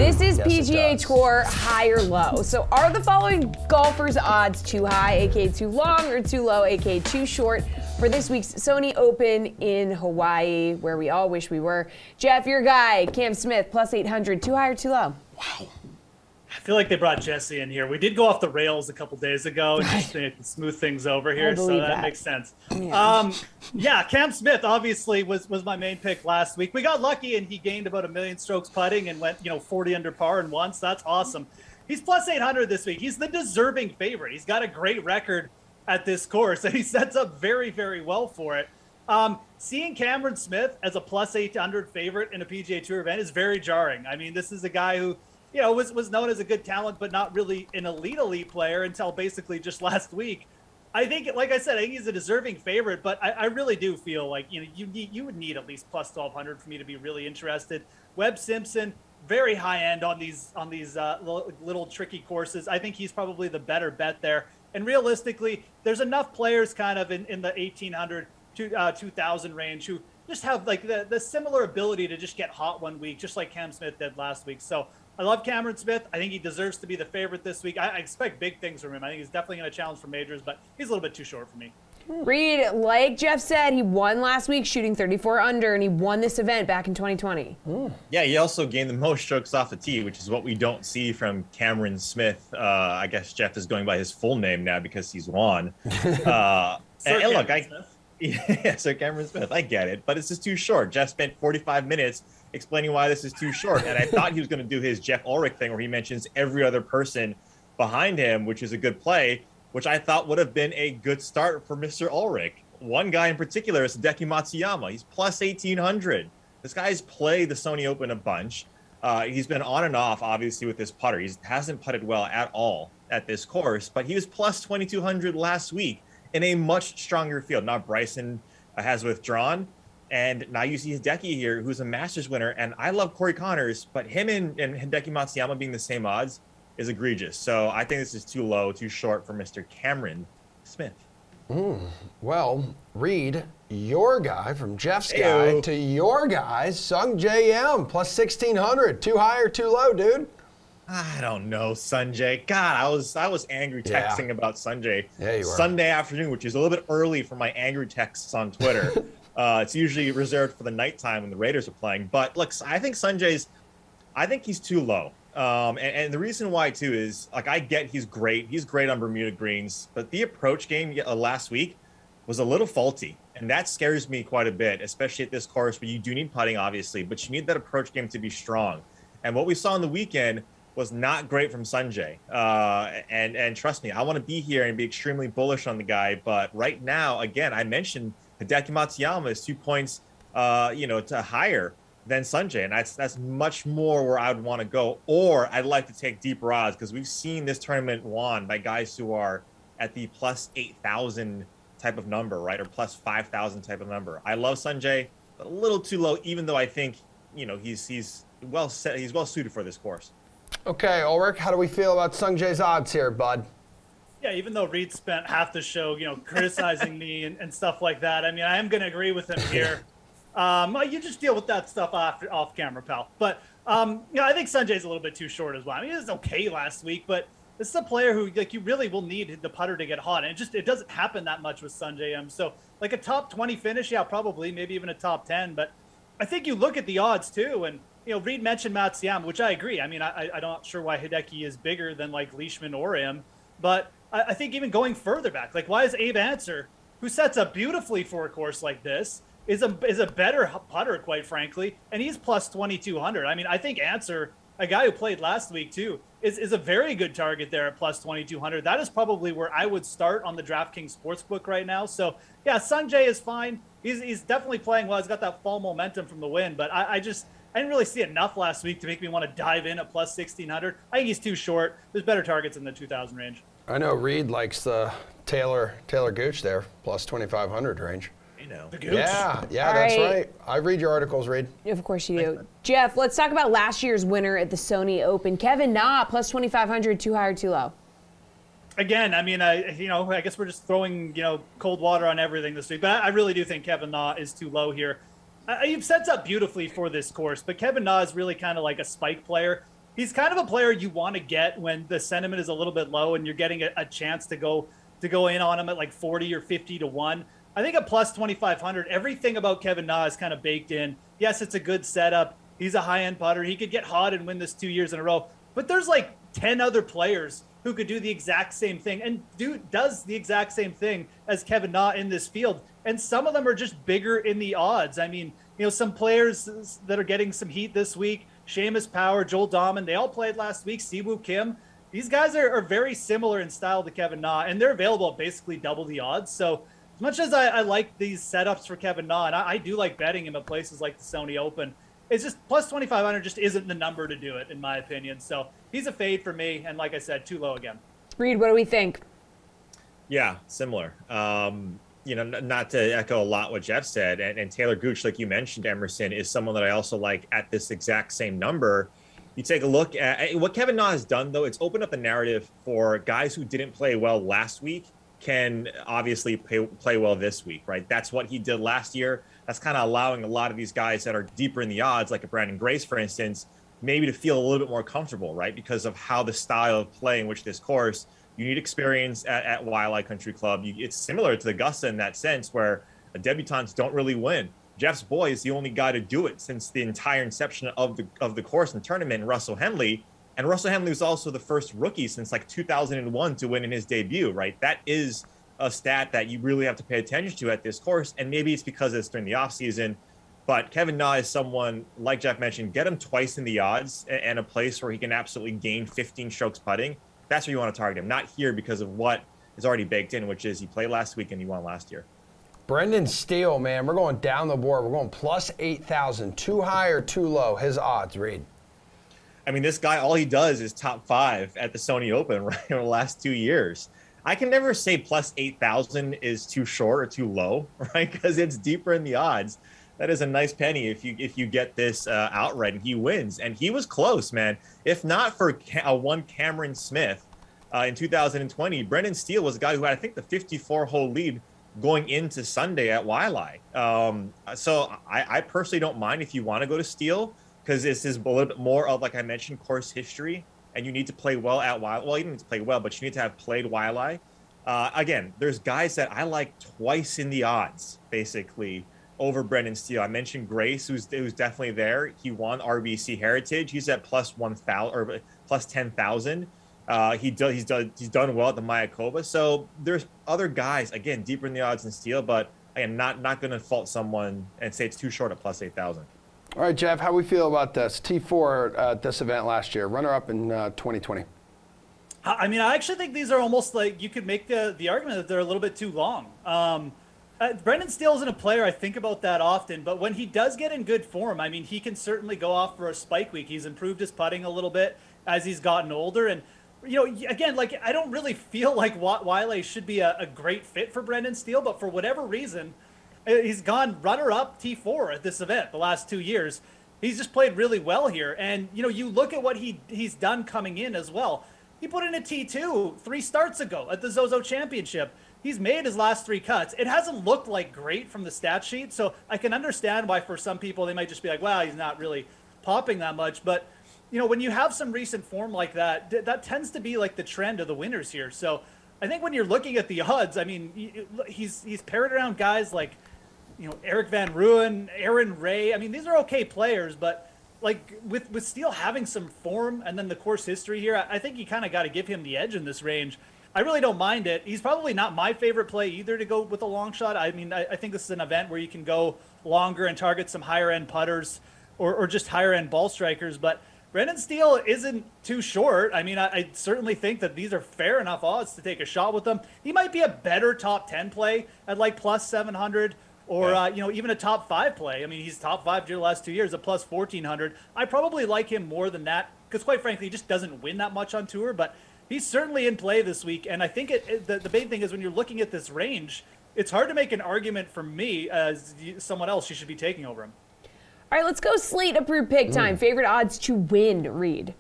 This is Yes, PGA Tour high or low. So are the following golfers' odds too high, aka too long, or too low, aka too short, for this week's Sony Open in Hawaii, where we all wish we were? Geoff, your guy, Cam Smith, plus 800, too high or too low? Wow. I feel like they brought Jesse in here. We did go off the rails a couple days ago and just to smooth things over here, so that makes sense. Yeah, Cam Smith obviously was my main pick last week. We got lucky and he gained about 1 million strokes putting and went 40 under par in one, so that's awesome. He's plus 800 this week. He's the deserving favorite. He's got a great record at this course and he sets up very, very well for it. Seeing Cameron Smith as a plus 800 favorite in a PGA Tour event is very jarring. I mean, this is a guy who was known as a good talent, but not really an elite player until basically just last week. I think, like I said, I think he's a deserving favorite, but I really do feel like, you would need at least plus 1,200 for me to be really interested. Webb Simpson, very high end on these little tricky courses. I think he's probably the better bet there. And realistically, there's enough players kind of in the 1,800 to 2,000 range who just have like the similar ability to just get hot one week, just like Cam Smith did last week. So I love Cameron Smith. I think he deserves to be the favorite this week. I expect big things from him. I think he's definitely going to challenge for majors, but he's a little bit too short for me. Reid, like Geoff said, he won last week shooting 34 under, and he won this event back in 2020. Yeah, he also gained the most strokes off the tee, which is what we don't see from Cameron Smith. I guess Geoff is going by his full name now because he's won. And look, yeah, Sir Cameron Smith, I get it, but it's just too short. Geoff spent 45 minutes explaining why this is too short, and I thought he was going to do his Geoff Ulrich thing where he mentions every other person behind him, which is a good play, which I thought would have been a good start for Mr. Ulrich. One guy in particular is Deku Matsuyama. He's plus 1,800. This guy's played the Sony Open a bunch. He's been on and off, obviously, with his putter. He hasn't putted well at all at this course, but he was plus 2,200 last week in a much stronger field. Now Bryson has withdrawn, and now you see Hideki here, who's a Masters winner. And I love Corey Connors, but him and Hideki Matsuyama being the same odds is egregious. So I think this is too low, too short for Mr. Cameron Smith. Well, Reid, your guy from Geoff's guy to your guy, sung-jae plus 1,600. Too high or too low, dude? I don't know, sung-jae. God, I was angry texting about sung-jae Sunday afternoon, which is a little bit early for my angry texts on Twitter. It's usually reserved for the nighttime when the Raiders are playing. But look, I think I think he's too low. And the reason why too is, like, I get he's great. He's great on Bermuda greens, but the approach game last week was a little faulty. And that scares me quite a bit, especially at this course where you do need putting, obviously, but you need that approach game to be strong. And what we saw on the weekend was not great from sung-jae. And trust me, I want to be here and be extremely bullish on the guy. But right now, again, I mentioned Hideki Matsuyama is 2 points, to higher than sung-jae, and that's much more where I would want to go. Or I'd like to take deeper odds because we've seen this tournament won by guys who are at the plus 8,000 type of number, right, or plus 5,000 type of number. I love sung-jae, but a little too low, even though I think he's well set, he's well suited for this course. Okay, Ulrich, how do we feel about sung-jae's odds here, bud? Yeah, even though Reid spent half the show, criticizing me and stuff like that, I mean, I am going to agree with him here. You just deal with that stuff off camera, pal. But I think sung-jae's a little bit too short as well. I mean, it was okay last week, but this is a player who, like, you really will need the putter to get hot, and it doesn't happen that much with sung-jae. So, like, a top 20 finish, yeah, probably, maybe even a top 10. But I think you look at the odds too, and Reid mentioned Matsuyama, which I agree. I mean, I'm not sure why Hideki is bigger than like Leishman or him, but I think even going further back, like, why is Abe Answer, who sets up beautifully for a course like this, is a better putter, quite frankly, and he's plus 2,200. I mean, I think Answer, a guy who played last week too, is a very good target there at plus 2,200. That is probably where I would start on the DraftKings Sportsbook right now. So yeah, sung-jae is fine. He's definitely playing well. He's got that fall momentum from the win, but I didn't really see enough last week to make me want to dive in at plus 1,600. I think he's too short. There's better targets in the 2,000 range. I know Reid likes the Taylor Gooch there, plus 2,500 range. The Gooch. Yeah, that's right. I read your articles, Reid. Of course you do. Geoff, let's talk about last year's winner at the Sony Open. Kevin Na, plus 2,500, too high or too low? Again, I mean, I guess we're just throwing, cold water on everything this week. But I really do think Kevin Na is too low here. You've set up beautifully for this course, but Kevin Na is really kind of like a spike player. he's kind of a player you want to get when the sentiment is a little bit low and you're getting a chance to go in on him at like 40 or 50 to 1. I think at plus 2,500, everything about Kevin Na is kind of baked in. Yes, it's a good setup. He's a high-end putter. He could get hot and win this 2 years in a row. But there's like 10 other players who could do the exact same thing and does the exact same thing as Kevin Na in this field. And some of them are just bigger in the odds. I mean, some players that are getting some heat this week, Seamus Power, Joel Dahman, they all played last week, Siwoo Kim. These guys are very similar in style to Kevin Na, and they're available at basically double the odds. So as much as I like these setups for Kevin Na, and I do like betting him at places like the Sony Open, it's just plus 2,500 just isn't the number to do it, in my opinion. So he's a fade for me, and like I said, too low again. Reid, what do we think? Yeah, similar. Not to echo a lot what Geoff said, and Taylor Gooch, like you mentioned, Emerson, is someone that I also like at this exact same number. You take a look at what Kevin Na has done, though. It's opened up a narrative for guys who didn't play well last week can obviously play well this week, right? That's what he did last year. That's kind of allowing a lot of these guys that are deeper in the odds, like a Brandon Grace, for instance, maybe to feel a little bit more comfortable, right? Because of how the style of play in which this course, you need experience at Waialae Country Club. It's similar to the Augusta in that sense, where debutantes don't really win. Geoff's boy is the only guy to do it since the entire inception of the course and tournament, Russell Henley. And Russell Henley was also the first rookie since like 2001 to win in his debut, right? That is a stat that you really have to pay attention to at this course. And maybe it's because it's during the offseason. But Kevin Na is someone, like Geoff mentioned, get him twice in the odds and a place where he can absolutely gain 15 strokes putting. That's where you want to target him, not here because of what is already baked in, which is he played last week and he won last year. Brendan Steele, man, we're going down the board. We're going plus 8,000. Too high or too low? His odds, Reid. I mean, this guy, all he does is top 5 at the Sony Open, right, over the last 2 years. I can never say plus 8,000 is too short or too low, right, because it's deeper in the odds. That is a nice penny if you get this outright and he wins. And he was close, man. If not for one Cameron Smith in 2020, Brendan Steele was a guy who had, I think, the 54-hole lead going into Sunday at Waialae. So I personally don't mind if you want to go to Steele, because this is a little bit more of, like I mentioned, course history, and you need to play well at Waialae. Well, you don't need to play well, but you need to have played Waialae. Again, there's guys that I like twice in the odds, basically, over Brendan Steele. I mentioned Grace, who's definitely there. He won RBC Heritage. He's at plus 1,000 or plus 10,000. He's done well at the Mayakoba. So there's other guys, again, deeper in the odds than Steele, but again, not going to fault someone and say it's too short at plus 8,000. All right, Geoff, how we feel about this? T4 at this event last year, runner-up in 2020. I mean, I actually think these are almost like you could make the argument that they're a little bit too long. Brendan Steele isn't a player I think about that often, but when he does get in good form, I mean, he can certainly go off for a spike week. He's improved his putting a little bit as he's gotten older. And, again, like, I don't really feel like Waialae should be a great fit for Brendan Steele, but for whatever reason, he's gone runner-up T4 at this event the last 2 years. He's just played really well here. And, you look at what he's done coming in as well. He put in a T2 3 starts ago at the Zozo Championship. He's made his last 3 cuts. It hasn't looked like great from the stat sheet, so I can understand why for some people they might just be like, wow, he's not really popping that much. But, when you have some recent form like that, that tends to be like the trend of the winners here. So I think when you're looking at the odds, I mean, he's paired around guys like, Eric Van Rooyen, Aaron Ray. I mean, these are okay players, but like with Steele having some form and then the course history here, I think you kind of got to give him the edge in this range. I really don't mind it. He's probably not my favorite play either to go with a long shot. I mean, I think this is an event where you can go longer and target some higher end putters or just higher end ball strikers. But Brendan Steele isn't too short. I mean, I certainly think that these are fair enough odds to take a shot with them. He might be a better top 10 play at like plus 700 or, even a top 5 play. I mean, he's top 5 the last 2 years at plus 1,400. I probably like him more than that because, quite frankly, he just doesn't win that much on tour. But he's certainly in play this week. And I think the main thing is when you're looking at this range, it's hard to make an argument for me as someone else you should be taking over him. All right, let's go slate approved pick time. Favorite odds to win, Reid.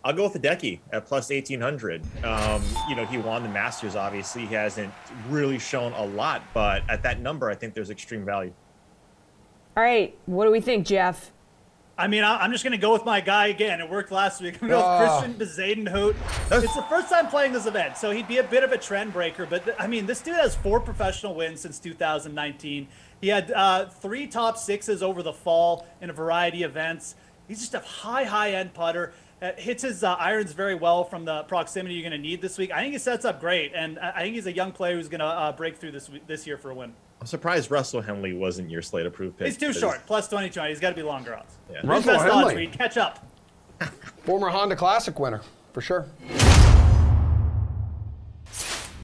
I'll go with the Decky at plus 1,800. He won the Masters, obviously. He hasn't really shown a lot, but at that number, I think there's extreme value. All right, what do we think, Geoff? I mean, I'm just going to go with my guy again. It worked last week. I'm going to go with Christian Bezuidenhout. It's the first time playing this event, so he'd be a bit of a trend breaker. But, I mean, this dude has 4 professional wins since 2019. He had 3 top 6s over the fall in a variety of events. He's just a high-end putter. Hits his irons very well from the proximity you're going to need this week. I think he sets up great, and I think he's a young player who's going to break through this year for a win. I'm surprised Russell Henley wasn't your slate approved pick. He's too short. Plus 22. He's got to be longer odds. Yeah. Russell Henley. Odds, Reid. Catch up. Former Honda Classic winner, for sure.